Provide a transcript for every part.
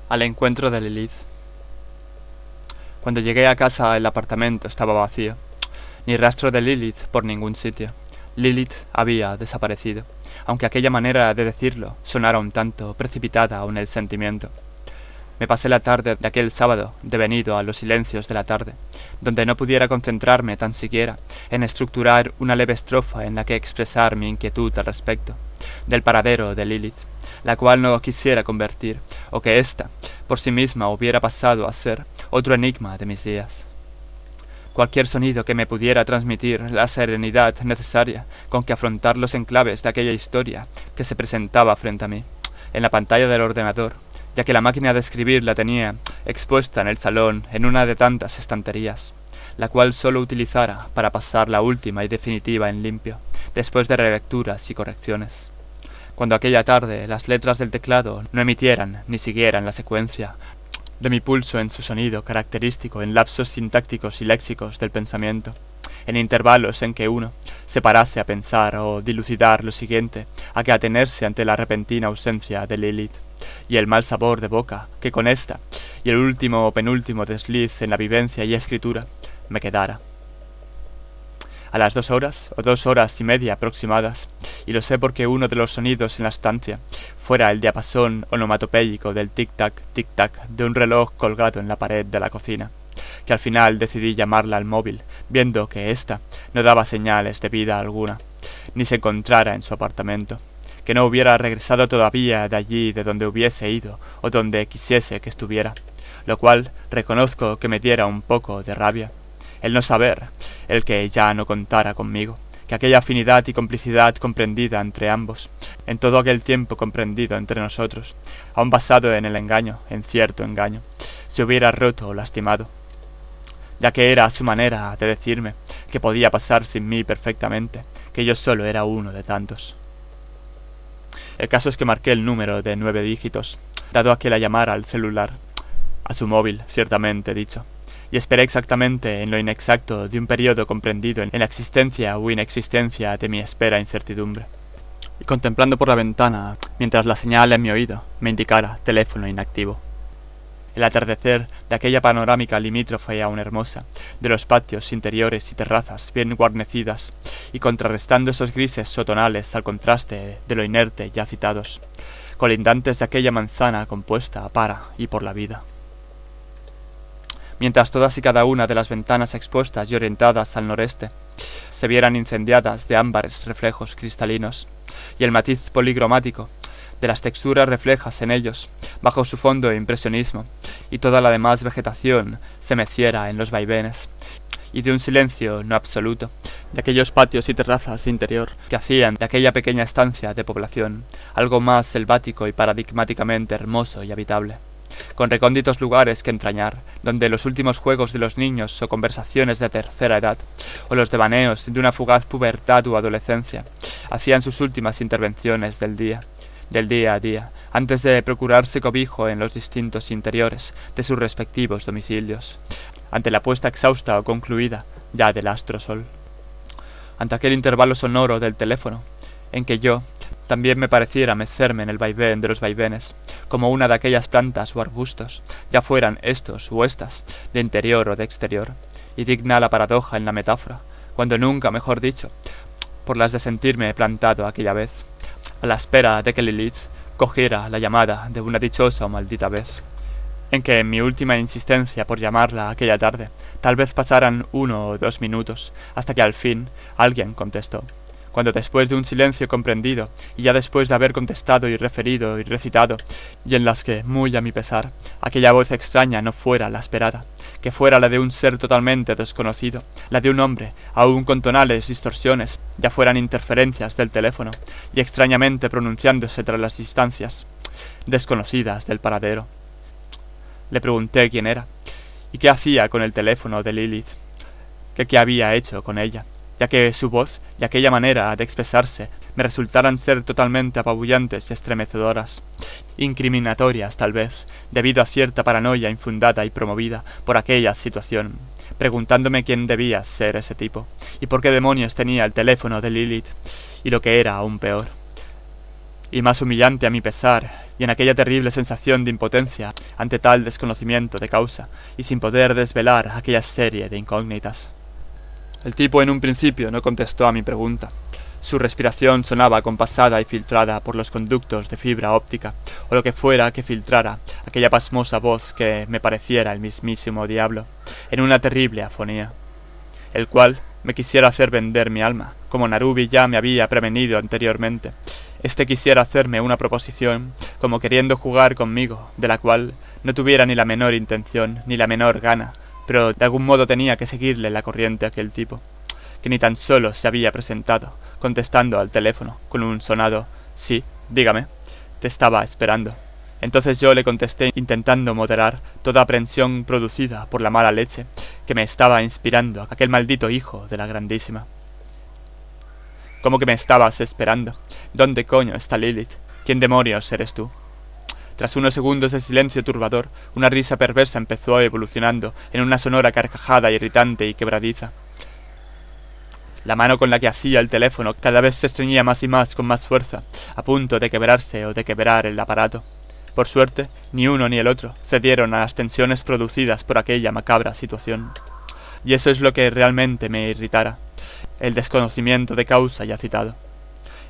Al encuentro de Lilith. Cuando llegué a casa el apartamento estaba vacío. Ni rastro de Lilith por ningún sitio. Lilith había desaparecido, aunque aquella manera de decirlo sonara un tanto precipitada aún el sentimiento. Me pasé la tarde de aquel sábado devenido a los silencios de la tarde, donde no pudiera concentrarme tan siquiera en estructurar una leve estrofa en la que expresar mi inquietud al respecto del paradero de Lilith, la cual no quisiera convertir, o que ésta, por sí misma, hubiera pasado a ser otro enigma de mis días. Cualquier sonido que me pudiera transmitir la serenidad necesaria con que afrontar los enclaves de aquella historia que se presentaba frente a mí, en la pantalla del ordenador, ya que la máquina de escribir la tenía expuesta en el salón en una de tantas estanterías, la cual solo utilizara para pasar la última y definitiva en limpio, después de relecturas y correcciones. Cuando aquella tarde las letras del teclado no emitieran ni siguieran la secuencia de mi pulso en su sonido característico en lapsos sintácticos y léxicos del pensamiento, en intervalos en que uno se parase a pensar o dilucidar lo siguiente, a que atenerse ante la repentina ausencia de Lilith, y el mal sabor de boca que con esta y el último o penúltimo desliz en la vivencia y escritura me quedara. A las 2 horas o 2 horas y media aproximadas, y lo sé porque uno de los sonidos en la estancia fuera el diapasón onomatopéyico del tic-tac de un reloj colgado en la pared de la cocina, que al final decidí llamarla al móvil, viendo que ésta no daba señales de vida alguna, ni se encontrara en su apartamento, que no hubiera regresado todavía de allí de donde hubiese ido o donde quisiese que estuviera, lo cual reconozco que me diera un poco de rabia, el no saber, el que ya no contara conmigo, que aquella afinidad y complicidad comprendida entre ambos, en todo aquel tiempo comprendido entre nosotros, aun basado en el engaño, en cierto engaño, se hubiera roto o lastimado, ya que era su manera de decirme que podía pasar sin mí perfectamente, que yo solo era uno de tantos. El caso es que marqué el número de 9 dígitos, dado a que la llamara al celular, a su móvil, ciertamente dicho, y esperé exactamente en lo inexacto de un periodo comprendido en la existencia o inexistencia de mi espera incertidumbre, y contemplando por la ventana, mientras la señal en mi oído me indicara teléfono inactivo. El atardecer de aquella panorámica limítrofe aún hermosa, de los patios interiores y terrazas bien guarnecidas, y contrarrestando esos grises sotonales al contraste de lo inerte ya citados, colindantes de aquella manzana compuesta para y por la vida. Mientras todas y cada una de las ventanas expuestas y orientadas al noreste se vieran incendiadas de ámbares reflejos cristalinos, y el matiz policromático de las texturas reflejas en ellos, bajo su fondo de impresionismo, y toda la demás vegetación se meciera en los vaivenes, y de un silencio no absoluto, de aquellos patios y terrazas interior que hacían de aquella pequeña estancia de población algo más selvático y paradigmáticamente hermoso y habitable, con recónditos lugares que entrañar, donde los últimos juegos de los niños o conversaciones de tercera edad, o los devaneos de una fugaz pubertad u adolescencia, hacían sus últimas intervenciones del día a día, antes de procurarse cobijo en los distintos interiores de sus respectivos domicilios, ante la puesta exhausta o concluida ya del astro sol. Ante aquel intervalo sonoro del teléfono, en que yo también me pareciera mecerme en el vaivén de los vaivenes, como una de aquellas plantas o arbustos, ya fueran estos u estas, de interior o de exterior, y digna la paradoja en la metáfora, cuando nunca, mejor dicho, por las de sentirme plantado aquella vez, a la espera de que Lilith cogiera la llamada de una dichosa o maldita vez, en que en mi última insistencia por llamarla aquella tarde, tal vez pasaran 1 o 2 minutos, hasta que al fin alguien contestó, cuando después de un silencio comprendido, y ya después de haber contestado y referido y recitado, y en las que, muy a mi pesar, aquella voz extraña no fuera la esperada, que fuera la de un ser totalmente desconocido, la de un hombre, aún con tonales distorsiones, ya fueran interferencias del teléfono, y extrañamente pronunciándose tras las distancias desconocidas del paradero. Le pregunté quién era, y qué hacía con el teléfono de Lilith, que qué había hecho con ella, ya que su voz y aquella manera de expresarse me resultaran ser totalmente apabullantes y estremecedoras, incriminatorias tal vez, debido a cierta paranoia infundada y promovida por aquella situación, preguntándome quién debía ser ese tipo, y por qué demonios tenía el teléfono de Lilith, y lo que era aún peor, y más humillante a mi pesar, y en aquella terrible sensación de impotencia ante tal desconocimiento de causa, y sin poder desvelar aquella serie de incógnitas. El tipo en un principio no contestó a mi pregunta. Su respiración sonaba compasada y filtrada por los conductos de fibra óptica, o lo que fuera que filtrara aquella pasmosa voz que me pareciera el mismísimo diablo, en una terrible afonía, el cual me quisiera hacer vender mi alma, como Narubi ya me había prevenido anteriormente. Quisiera hacerme una proposición, como queriendo jugar conmigo, de la cual no tuviera ni la menor intención, ni la menor gana, pero de algún modo tenía que seguirle la corriente a aquel tipo, que ni tan solo se había presentado, contestando al teléfono, con un sonado «Sí, dígame, te estaba esperando». Entonces yo le contesté intentando moderar toda aprensión producida por la mala leche que me estaba inspirando aquel maldito hijo de la grandísima. ¿Cómo que me estabas esperando? ¿Dónde coño está Lilith? ¿Quién demonios eres tú? Tras unos segundos de silencio turbador, una risa perversa empezó evolucionando en una sonora carcajada irritante y quebradiza. La mano con la que asía el teléfono cada vez se estreñía más y más con más fuerza, a punto de quebrarse o de quebrar el aparato. Por suerte, ni uno ni el otro cedieron a las tensiones producidas por aquella macabra situación. Y eso es lo que realmente me irritara, el desconocimiento de causa ya citado.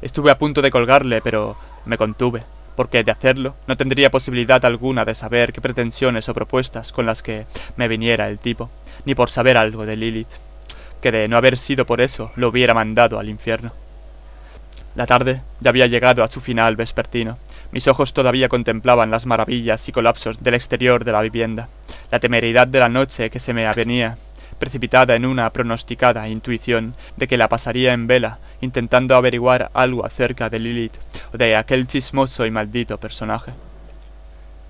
Estuve a punto de colgarle, pero me contuve, porque de hacerlo no tendría posibilidad alguna de saber qué pretensiones o propuestas con las que me viniera el tipo, ni por saber algo de Lilith, que de no haber sido por eso lo hubiera mandado al infierno. La tarde ya había llegado a su final vespertino. Mis ojos todavía contemplaban las maravillas y colapsos del exterior de la vivienda, la temeridad de la noche que se me avenía, precipitada en una pronosticada intuición de que la pasaría en vela, intentando averiguar algo acerca de Lilith o de aquel chismoso y maldito personaje.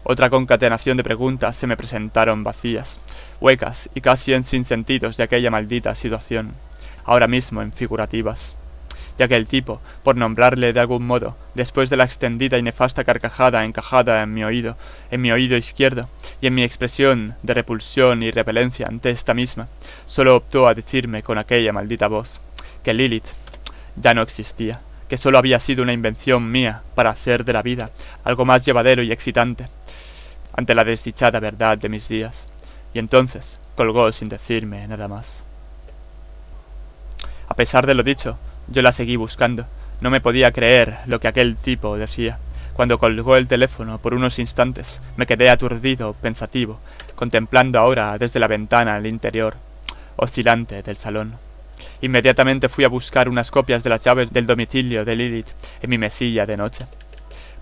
Otra concatenación de preguntas se me presentaron vacías, huecas y casi en sinsentidos de aquella maldita situación, ahora mismo en figurativas, ya que el tipo, por nombrarle de algún modo, después de la extendida y nefasta carcajada encajada en mi oído izquierdo, y en mi expresión de repulsión y repelencia ante esta misma, solo optó a decirme con aquella maldita voz que Lilith ya no existía, que solo había sido una invención mía para hacer de la vida algo más llevadero y excitante, ante la desdichada verdad de mis días, y entonces colgó sin decirme nada más. A pesar de lo dicho, yo la seguí buscando. No me podía creer lo que aquel tipo decía. Cuando colgó el teléfono por unos instantes, me quedé aturdido, pensativo, contemplando ahora desde la ventana el interior oscilante del salón. Inmediatamente fui a buscar unas copias de las llaves del domicilio de Lilith en mi mesilla de noche,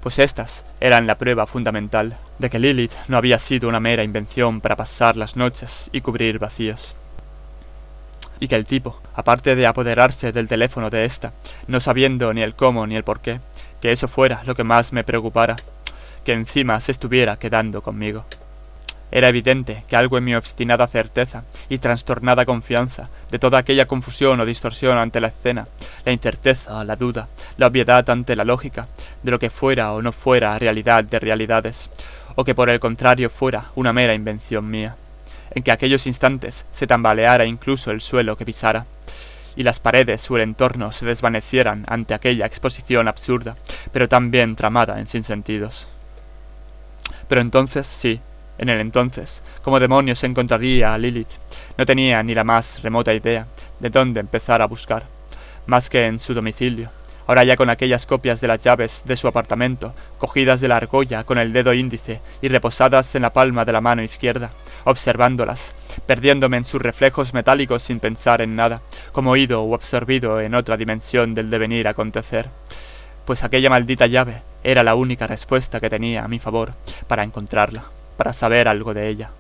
pues estas eran la prueba fundamental de que Lilith no había sido una mera invención para pasar las noches y cubrir vacíos, y que el tipo, aparte de apoderarse del teléfono de esta, no sabiendo ni el cómo ni el por qué, que eso fuera lo que más me preocupara, que encima se estuviera quedando conmigo. Era evidente que algo en mi obstinada certeza y trastornada confianza de toda aquella confusión o distorsión ante la escena, la incerteza, la duda, la obviedad ante la lógica, de lo que fuera o no fuera realidad de realidades, o que por el contrario fuera una mera invención mía, en que aquellos instantes se tambaleara incluso el suelo que pisara, y las paredes o el entorno se desvanecieran ante aquella exposición absurda, pero tan bien tramada en sinsentidos. Pero entonces, sí, en el entonces, ¿cómo demonios encontraría a Lilith? No tenía ni la más remota idea de dónde empezar a buscar, más que en su domicilio, ahora ya con aquellas copias de las llaves de su apartamento, cogidas de la argolla con el dedo índice y reposadas en la palma de la mano izquierda, observándolas, perdiéndome en sus reflejos metálicos sin pensar en nada, como ido o absorbido en otra dimensión del devenir acontecer, pues aquella maldita llave era la única respuesta que tenía a mi favor para encontrarla, para saber algo de ella.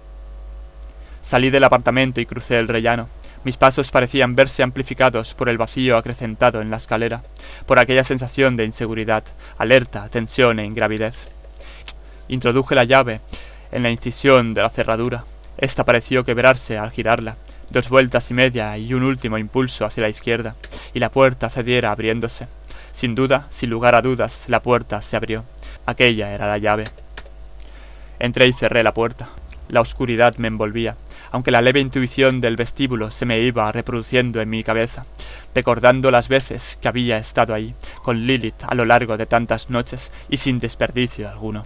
Salí del apartamento y crucé el rellano. Mis pasos parecían verse amplificados por el vacío acrecentado en la escalera, por aquella sensación de inseguridad, alerta, tensión e ingravidez. Introduje la llave en la incisión de la cerradura. Esta pareció quebrarse al girarla, 2 vueltas y media y un último impulso hacia la izquierda, y la puerta cediera abriéndose. Sin duda, sin lugar a dudas, la puerta se abrió. Aquella era la llave. Entré y cerré la puerta. La oscuridad me envolvía, aunque la leve intuición del vestíbulo se me iba reproduciendo en mi cabeza, recordando las veces que había estado ahí, con Lilith a lo largo de tantas noches y sin desperdicio alguno.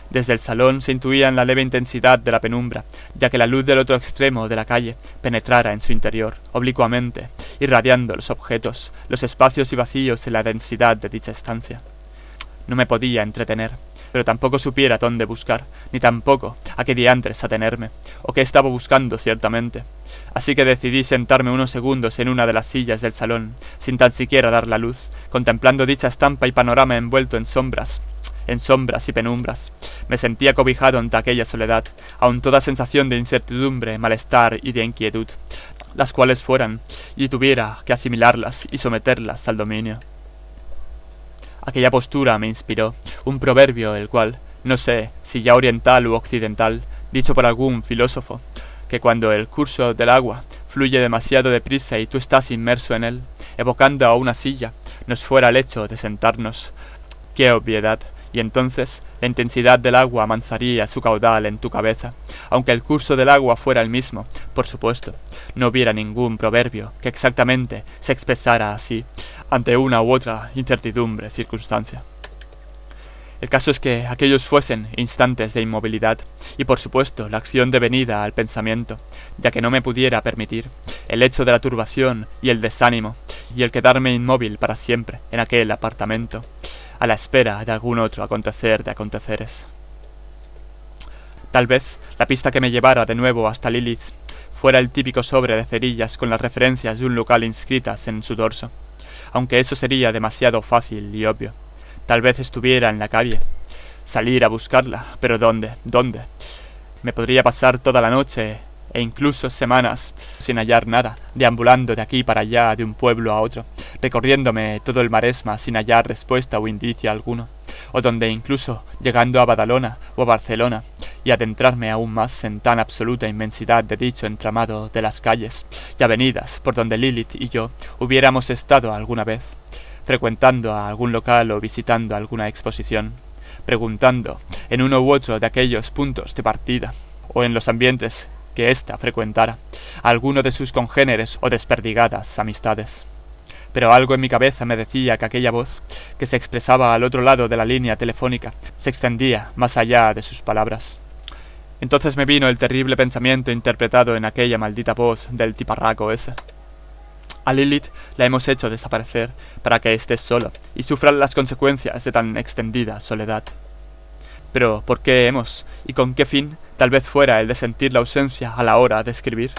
Desde el salón se intuía la leve intensidad de la penumbra, ya que la luz del otro extremo de la calle penetrara en su interior, oblicuamente, irradiando los objetos, los espacios y vacíos en la densidad de dicha estancia. No me podía entretener, pero tampoco supiera dónde buscar, ni tampoco a qué diantres atenerme, o qué estaba buscando ciertamente. Así que decidí sentarme unos segundos en una de las sillas del salón, sin tan siquiera dar la luz, contemplando dicha estampa y panorama envuelto en sombras y penumbras. Me sentía cobijado ante aquella soledad, aun toda sensación de incertidumbre, malestar y de inquietud, las cuales fueran, y tuviera que asimilarlas y someterlas al dominio. Aquella postura me inspiró un proverbio, el cual, no sé si ya oriental u occidental, dicho por algún filósofo, que cuando el curso del agua fluye demasiado deprisa y tú estás inmerso en él, evocando a una silla, nos fuera el hecho de sentarnos. ¡Qué obviedad! Y entonces la intensidad del agua amansaría su caudal en tu cabeza. Aunque el curso del agua fuera el mismo, por supuesto, no hubiera ningún proverbio que exactamente se expresara así, ante una u otra incertidumbre circunstancia. El caso es que aquellos fuesen instantes de inmovilidad, y por supuesto la acción devenida al pensamiento, ya que no me pudiera permitir el hecho de la turbación y el desánimo, y el quedarme inmóvil para siempre en aquel apartamento, a la espera de algún otro acontecer de aconteceres. Tal vez la pista que me llevara de nuevo hasta Lilith fuera el típico sobre de cerillas con las referencias de un local inscritas en su dorso, aunque eso sería demasiado fácil y obvio. Tal vez estuviera en la calle. Salir a buscarla, pero ¿dónde? ¿Dónde? Me podría pasar toda la noche e incluso semanas sin hallar nada, deambulando de aquí para allá, de un pueblo a otro, recorriéndome todo el Maresma sin hallar respuesta o indicio alguno, o donde incluso llegando a Badalona o a Barcelona, y adentrarme aún más en tan absoluta inmensidad de dicho entramado de las calles y avenidas por donde Lilith y yo hubiéramos estado alguna vez, frecuentando a algún local o visitando alguna exposición, preguntando en uno u otro de aquellos puntos de partida, o en los ambientes que ésta frecuentara, a alguno de sus congéneres o desperdigadas amistades. Pero algo en mi cabeza me decía que aquella voz, que se expresaba al otro lado de la línea telefónica, se extendía más allá de sus palabras. Entonces me vino el terrible pensamiento interpretado en aquella maldita voz del tiparraco ese. A Lilith la hemos hecho desaparecer para que estés solo y sufran las consecuencias de tan extendida soledad. Pero ¿por qué hemos? ¿Y con qué fin? Tal vez fuera el de sentir la ausencia a la hora de escribir.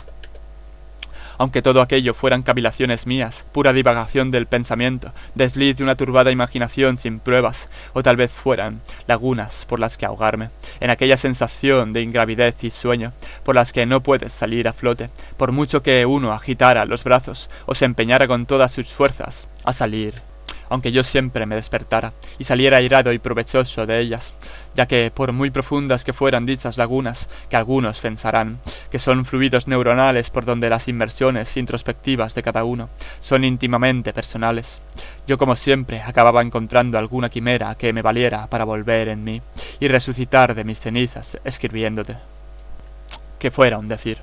Aunque todo aquello fueran cavilaciones mías, pura divagación del pensamiento, desliz de una turbada imaginación sin pruebas, o tal vez fueran lagunas por las que ahogarme, en aquella sensación de ingravidez y sueño, por las que no puedes salir a flote, por mucho que uno agitara los brazos o se empeñara con todas sus fuerzas a salir, aunque yo siempre me despertara y saliera airado y provechoso de ellas, ya que por muy profundas que fueran dichas lagunas, que algunos pensarán que son fluidos neuronales por donde las inmersiones introspectivas de cada uno son íntimamente personales, yo como siempre acababa encontrando alguna quimera que me valiera para volver en mí y resucitar de mis cenizas escribiéndote. Que fuera un decir.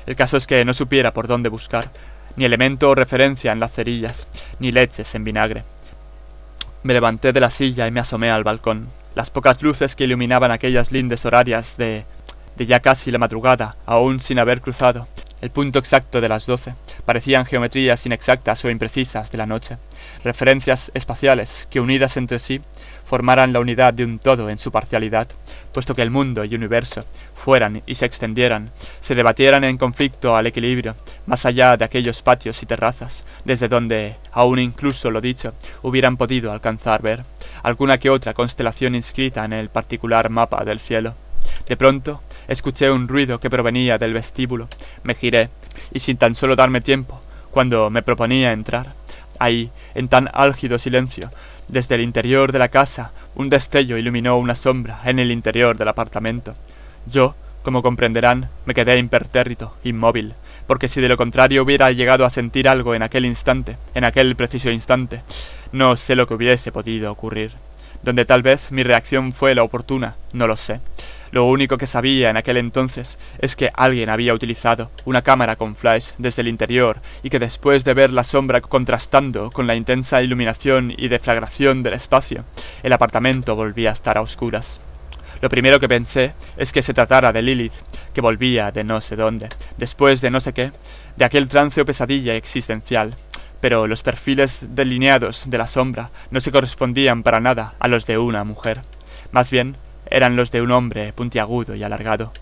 El caso es que no supiera por dónde buscar, ni elemento o referencia en las cerillas, ni leches en vinagre. Me levanté de la silla y me asomé al balcón. Las pocas luces que iluminaban aquellas lindes horarias de ya casi la madrugada, aún sin haber cruzado el punto exacto de las 12, parecían geometrías inexactas o imprecisas de la noche, referencias espaciales que unidas entre sí formaran la unidad de un todo en su parcialidad, puesto que el mundo y universo fueran y se extendieran, se debatieran en conflicto al equilibrio, más allá de aquellos patios y terrazas, desde donde, aún incluso lo dicho, hubieran podido alcanzar ver alguna que otra constelación inscrita en el particular mapa del cielo. De pronto, escuché un ruido que provenía del vestíbulo, me giré, y sin tan solo darme tiempo, cuando me proponía entrar, ahí, en tan álgido silencio, desde el interior de la casa, un destello iluminó una sombra en el interior del apartamento. Yo, como comprenderán, me quedé impertérrito, inmóvil, porque si de lo contrario hubiera llegado a sentir algo en aquel instante, en aquel preciso instante, no sé lo que hubiese podido ocurrir. Donde tal vez mi reacción fue la oportuna, no lo sé. Lo único que sabía en aquel entonces es que alguien había utilizado una cámara con flash desde el interior y que después de ver la sombra contrastando con la intensa iluminación y deflagración del espacio, el apartamento volvía a estar a oscuras. Lo primero que pensé es que se tratara de Lilith, que volvía de no sé dónde, después de no sé qué, de aquel trance o pesadilla existencial, pero los perfiles delineados de la sombra no se correspondían para nada a los de una mujer. Más bien, eran los de un hombre puntiagudo y alargado.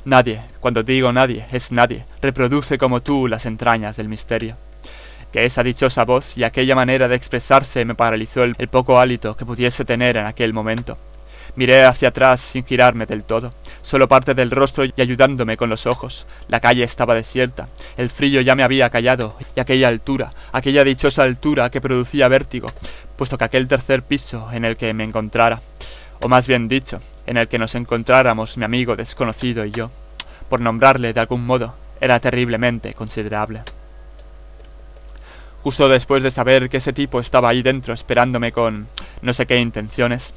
Nadie, cuando digo nadie, es nadie, reproduce como tú las entrañas del misterio. Que esa dichosa voz y aquella manera de expresarse me paralizó el poco hálito que pudiese tener en aquel momento. Miré hacia atrás sin girarme del todo, solo parte del rostro y ayudándome con los ojos. La calle estaba desierta, el frío ya me había callado, y aquella altura, aquella dichosa altura que producía vértigo, puesto que aquel tercer piso en el que me encontrara, o más bien dicho, en el que nos encontráramos mi amigo desconocido y yo, por nombrarle de algún modo, era terriblemente considerable. Justo después de saber que ese tipo estaba ahí dentro esperándome con no sé qué intenciones,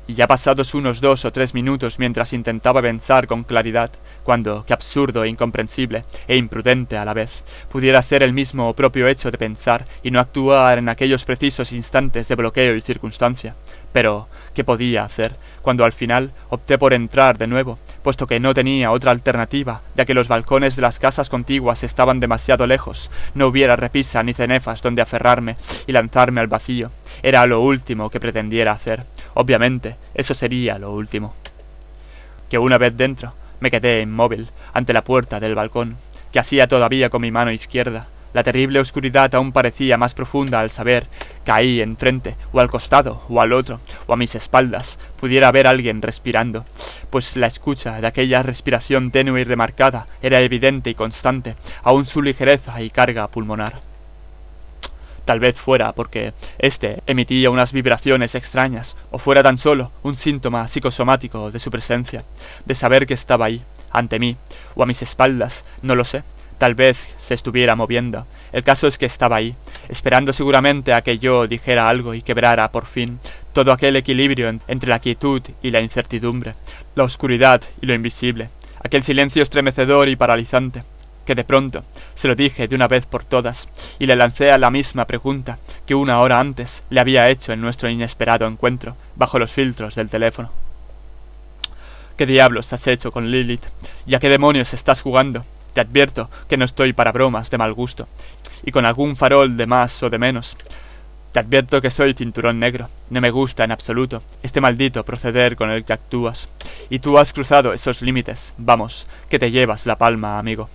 y ya pasados unos 2 o 3 minutos mientras intentaba pensar con claridad, cuando, qué absurdo e incomprensible e imprudente a la vez, pudiera ser el mismo propio hecho de pensar y no actuar en aquellos precisos instantes de bloqueo y circunstancia. Pero, ¿qué podía hacer cuando al final opté por entrar de nuevo, puesto que no tenía otra alternativa, ya que los balcones de las casas contiguas estaban demasiado lejos, no hubiera repisa ni cenefas donde aferrarme y lanzarme al vacío? Era lo último que pretendiera hacer. Obviamente, eso sería lo último. Que una vez dentro, me quedé inmóvil ante la puerta del balcón, que hacía todavía con mi mano izquierda. La terrible oscuridad aún parecía más profunda al saber que ahí enfrente, o al costado, o al otro, o a mis espaldas, pudiera haber alguien respirando, pues la escucha de aquella respiración tenue y remarcada era evidente y constante, aún su ligereza y carga pulmonar. Tal vez fuera porque éste emitía unas vibraciones extrañas, o fuera tan solo un síntoma psicosomático de su presencia, de saber que estaba ahí, ante mí, o a mis espaldas, no lo sé. Tal vez se estuviera moviendo. El caso es que estaba ahí, esperando seguramente a que yo dijera algo y quebrara, por fin, todo aquel equilibrio entre la quietud y la incertidumbre, la oscuridad y lo invisible, aquel silencio estremecedor y paralizante, que de pronto se lo dije de una vez por todas, y le lancé a la misma pregunta que una hora antes le había hecho en nuestro inesperado encuentro, bajo los filtros del teléfono. ¿Qué diablos has hecho con Lilith? ¿Y a qué demonios estás jugando? Te advierto que no estoy para bromas de mal gusto, y con algún farol de más o de menos. Te advierto que soy cinturón negro, no me gusta en absoluto este maldito proceder con el que actúas, y tú has cruzado esos límites, vamos, que te llevas la palma, amigo.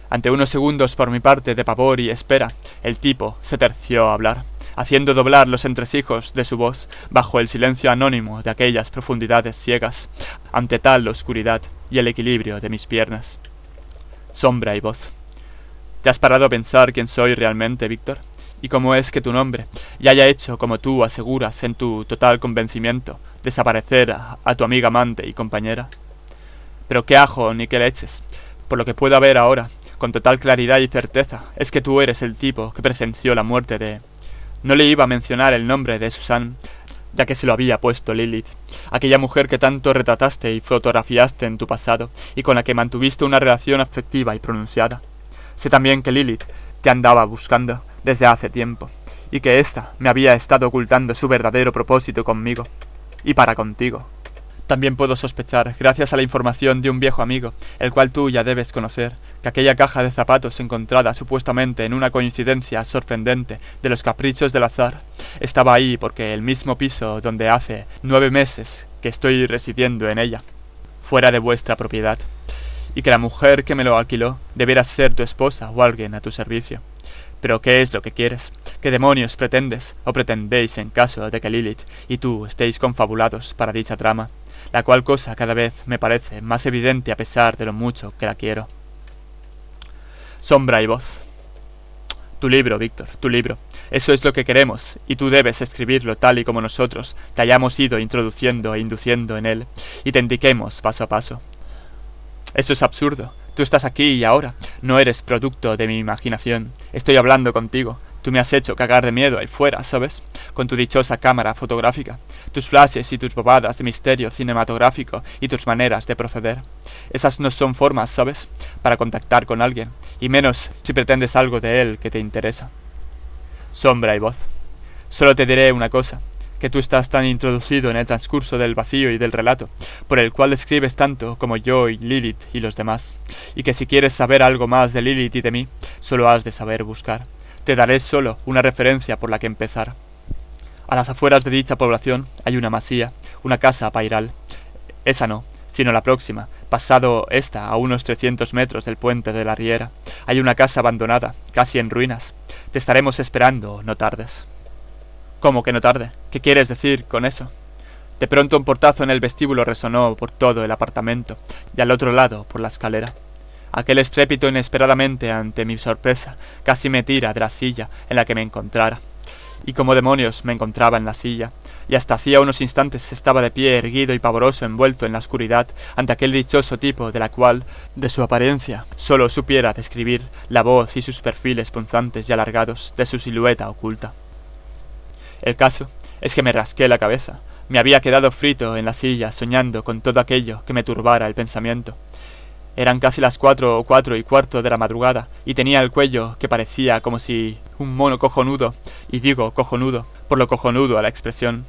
Ante unos segundos por mi parte de pavor y espera, el tipo se terció a hablar, haciendo doblar los entresijos de su voz bajo el silencio anónimo de aquellas profundidades ciegas, ante tal oscuridad y el equilibrio de mis piernas. Sombra y voz. ¿Te has parado a pensar quién soy realmente, Víctor? ¿Y cómo es que tu nombre ya haya hecho, como tú aseguras en tu total convencimiento, desaparecer a tu amiga amante y compañera? Pero qué ajo ni qué leches. Por lo que puedo ver ahora, con total claridad y certeza, es que tú eres el tipo que presenció la muerte de... No le iba a mencionar el nombre de Susan, ya que se lo había puesto Lilith, aquella mujer que tanto retrataste y fotografiaste en tu pasado, y con la que mantuviste una relación afectiva y pronunciada. Sé también que Lilith te andaba buscando desde hace tiempo, y que ésta me había estado ocultando su verdadero propósito conmigo, y para contigo. También puedo sospechar, gracias a la información de un viejo amigo, el cual tú ya debes conocer, que aquella caja de zapatos encontrada supuestamente en una coincidencia sorprendente de los caprichos del azar, estaba ahí porque el mismo piso donde hace 9 meses que estoy residiendo en ella, fuera de vuestra propiedad, y que la mujer que me lo alquiló debiera ser tu esposa o alguien a tu servicio. Pero ¿qué es lo que quieres? ¿Qué demonios pretendes o pretendéis en caso de que Lilith y tú estéis confabulados para dicha trama? La cual cosa cada vez me parece más evidente a pesar de lo mucho que la quiero. Sombra y voz. Tu libro, Víctor, tu libro. Eso es lo que queremos, y tú debes escribirlo tal y como nosotros te hayamos ido introduciendo e induciendo en él, y te indiquemos paso a paso. Eso es absurdo. Tú estás aquí y ahora. No eres producto de mi imaginación. Estoy hablando contigo. Tú me has hecho cagar de miedo ahí fuera, ¿sabes? Con tu dichosa cámara fotográfica, tus flashes y tus bobadas de misterio cinematográfico y tus maneras de proceder. Esas no son formas, ¿sabes? Para contactar con alguien, y menos si pretendes algo de él que te interesa. Sombra y voz. Solo te diré una cosa, que tú estás tan introducido en el transcurso del vacío y del relato, por el cual escribes tanto como yo y Lilith y los demás, y que si quieres saber algo más de Lilith y de mí, solo has de saber buscar. Te daré solo una referencia por la que empezar. A las afueras de dicha población hay una masía, una casa pairal. Esa no, sino la próxima, pasado esta a unos 300 metros del puente de la Riera. Hay una casa abandonada, casi en ruinas. Te estaremos esperando, no tardes. ¿Cómo que no tarde? ¿Qué quieres decir con eso? De pronto un portazo en el vestíbulo resonó por todo el apartamento, y al otro lado por la escalera. Aquel estrépito inesperadamente ante mi sorpresa casi me tira de la silla en la que me encontrara. Y como demonios me encontraba en la silla, y hasta hacía unos instantes estaba de pie erguido y pavoroso envuelto en la oscuridad ante aquel dichoso tipo de la cual, de su apariencia, solo supiera describir la voz y sus perfiles punzantes y alargados de su silueta oculta. El caso es que me rasqué la cabeza, me había quedado frito en la silla soñando con todo aquello que me turbara el pensamiento. Eran casi las 4 o 4:15 de la madrugada, y tenía el cuello que parecía como si un mono cojonudo, y digo cojonudo, por lo cojonudo a la expresión,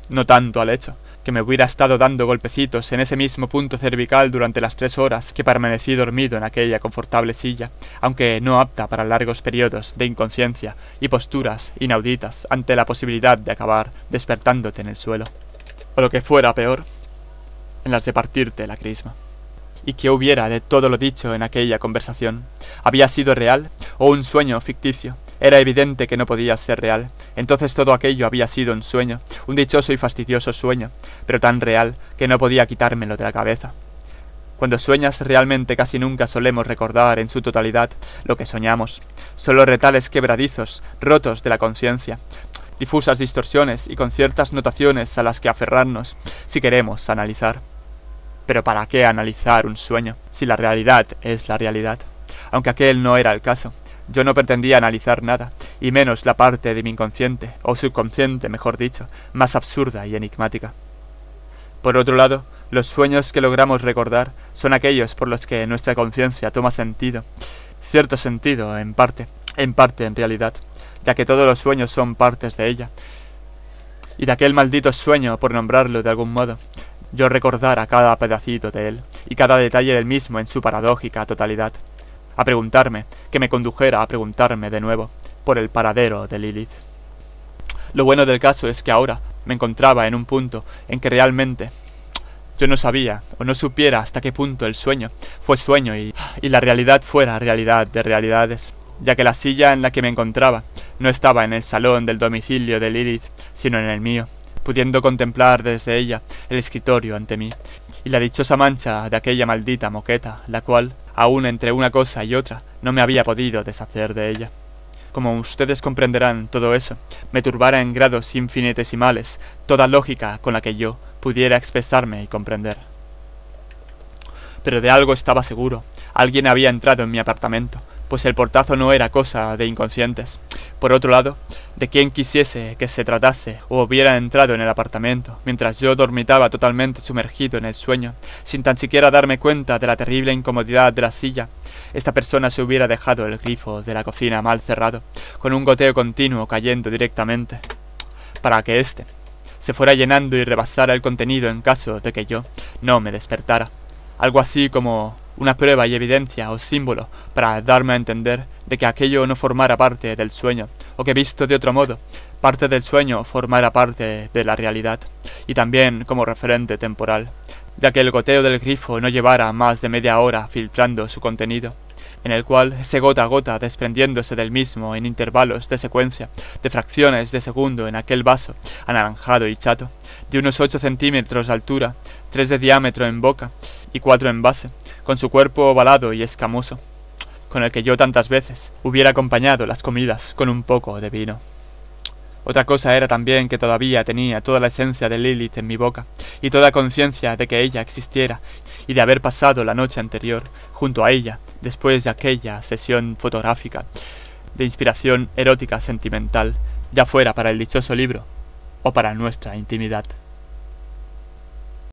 no tanto al hecho, que me hubiera estado dando golpecitos en ese mismo punto cervical durante las 3 horas que permanecí dormido en aquella confortable silla, aunque no apta para largos periodos de inconsciencia y posturas inauditas ante la posibilidad de acabar despertándote en el suelo. O lo que fuera peor, en las de partirte la crisma. ¿Y qué hubiera de todo lo dicho en aquella conversación? ¿Había sido real o un sueño ficticio? Era evidente que no podía ser real. Entonces todo aquello había sido un sueño, un dichoso y fastidioso sueño, pero tan real que no podía quitármelo de la cabeza. Cuando sueñas realmente casi nunca solemos recordar en su totalidad lo que soñamos. Solo retales quebradizos, rotos de la conciencia, difusas distorsiones y con ciertas notaciones a las que aferrarnos si queremos analizar. Pero ¿para qué analizar un sueño, si la realidad es la realidad? Aunque aquel no era el caso. Yo no pretendía analizar nada, y menos la parte de mi inconsciente, o subconsciente, mejor dicho, más absurda y enigmática. Por otro lado, los sueños que logramos recordar son aquellos por los que nuestra conciencia toma sentido, cierto sentido en parte en realidad, ya que todos los sueños son partes de ella. Y de aquel maldito sueño, por nombrarlo de algún modo, yo recordara cada pedacito de él, y cada detalle del mismo en su paradójica totalidad. A preguntarme, que me condujera a preguntarme de nuevo, por el paradero de Lilith. Lo bueno del caso es que ahora me encontraba en un punto en que realmente yo no sabía o no supiera hasta qué punto el sueño fue sueño y la realidad fuera realidad de realidades, ya que la silla en la que me encontraba no estaba en el salón del domicilio de Lilith, sino en el mío, pudiendo contemplar desde ella el escritorio ante mí, y la dichosa mancha de aquella maldita moqueta, la cual, aún entre una cosa y otra, no me había podido deshacer de ella. Como ustedes comprenderán, todo eso me turbara en grados infinitesimales toda lógica con la que yo pudiera expresarme y comprender. Pero de algo estaba seguro, alguien había entrado en mi apartamento, pues el portazo no era cosa de inconscientes. Por otro lado, de quien quisiese que se tratase o hubiera entrado en el apartamento, mientras yo dormitaba totalmente sumergido en el sueño, sin tan siquiera darme cuenta de la terrible incomodidad de la silla, esta persona se hubiera dejado el grifo de la cocina mal cerrado, con un goteo continuo cayendo directamente, para que éste se fuera llenando y rebasara el contenido en caso de que yo no me despertara. Algo así como una prueba y evidencia o símbolo para darme a entender de que aquello no formara parte del sueño, o que visto de otro modo, parte del sueño formara parte de la realidad, y también como referente temporal, ya que el goteo del grifo no llevara más de media hora filtrando su contenido, en el cual ese gota a gota desprendiéndose del mismo en intervalos de secuencia, de fracciones de segundo en aquel vaso anaranjado y chato, de unos 8 centímetros de altura, 3 de diámetro en boca y 4 en base, con su cuerpo ovalado y escamoso, con el que yo tantas veces hubiera acompañado las comidas con un poco de vino. Otra cosa era también que todavía tenía toda la esencia de Lilith en mi boca, y toda conciencia de que ella existiera, y de haber pasado la noche anterior junto a ella, después de aquella sesión fotográfica, de inspiración erótica sentimental, ya fuera para el dichoso libro o para nuestra intimidad.